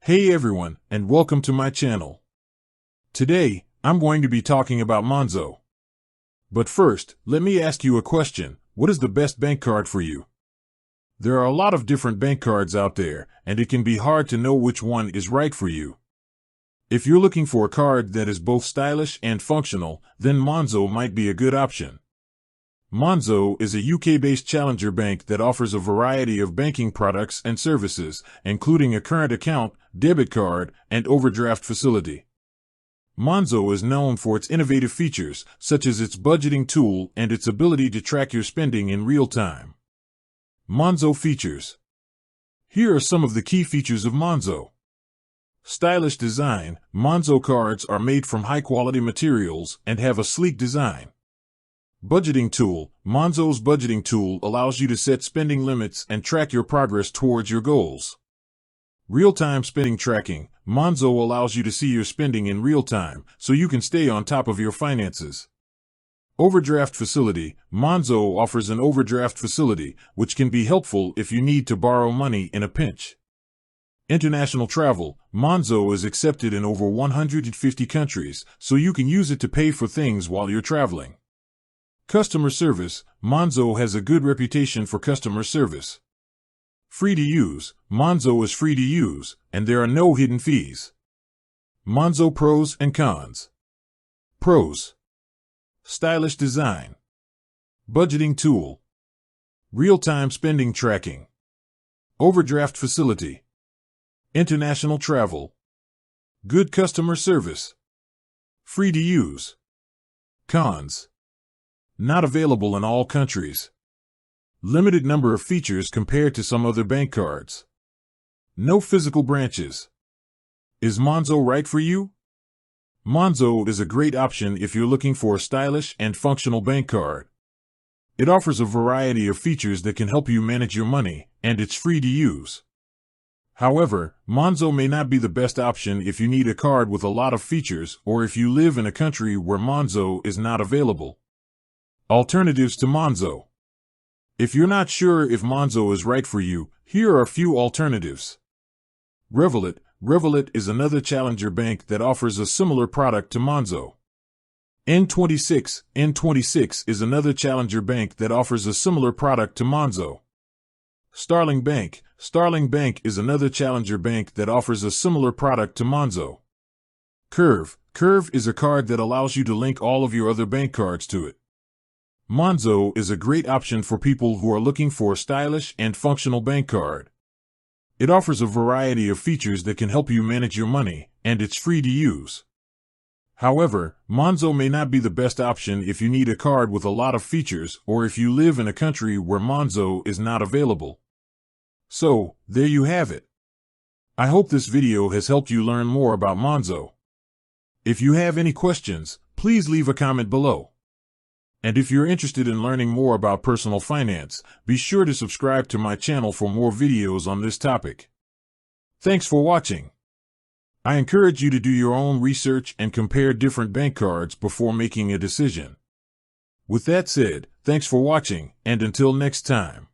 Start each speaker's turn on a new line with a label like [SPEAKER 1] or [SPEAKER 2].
[SPEAKER 1] Hey everyone, and welcome to my channel. Today, I'm going to be talking about Monzo. But first, let me ask you a question. What is the best bank card for you? There are a lot of different bank cards out there, and it can be hard to know which one is right for you. If you're looking for a card that is both stylish and functional, then Monzo might be a good option. Monzo is a UK-based challenger bank that offers a variety of banking products and services, including a current account, debit card, and overdraft facility. Monzo is known for its innovative features, such as its budgeting tool and its ability to track your spending in real time. Monzo features. Here are some of the key features of Monzo. Stylish design. Monzo cards are made from high-quality materials and have a sleek design. Budgeting tool. Monzo's budgeting tool allows you to set spending limits and track your progress towards your goals. Real-time spending tracking. Monzo allows you to see your spending in real time, so you can stay on top of your finances. Overdraft facility. Monzo offers an overdraft facility, which can be helpful if you need to borrow money in a pinch. International travel. Monzo is accepted in over 150 countries, so you can use it to pay for things while you're traveling. Customer service. Monzo has a good reputation for customer service. Free to use. Monzo is free to use, and there are no hidden fees. Monzo pros and cons. Pros. Stylish design. Budgeting tool. Real-time spending tracking. Overdraft facility. International travel. Good customer service. Free to use. Cons. Not available in all countries. Limited number of features compared to some other bank cards. No physical branches. Is Monzo right for you? Monzo is a great option if you're looking for a stylish and functional bank card. It offers a variety of features that can help you manage your money, and it's free to use. However, Monzo may not be the best option if you need a card with a lot of features or if you live in a country where Monzo is not available. Alternatives to Monzo. If you're not sure if Monzo is right for you, here are a few alternatives. Revolut. Revolut is another challenger bank that offers a similar product to Monzo. N26. N26 is another challenger bank that offers a similar product to Monzo. Starling Bank. Starling Bank is another challenger bank that offers a similar product to Monzo. Curve. Curve is a card that allows you to link all of your other bank cards to it. Monzo is a great option for people who are looking for a stylish and functional bank card. It offers a variety of features that can help you manage your money, and it's free to use. However, Monzo may not be the best option if you need a card with a lot of features or if you live in a country where Monzo is not available. So, there you have it. I hope this video has helped you learn more about Monzo. If you have any questions, please leave a comment below. And if you're interested in learning more about personal finance, be sure to subscribe to my channel for more videos on this topic. Thanks for watching. I encourage you to do your own research and compare different bank cards before making a decision. With that said, thanks for watching, and until next time.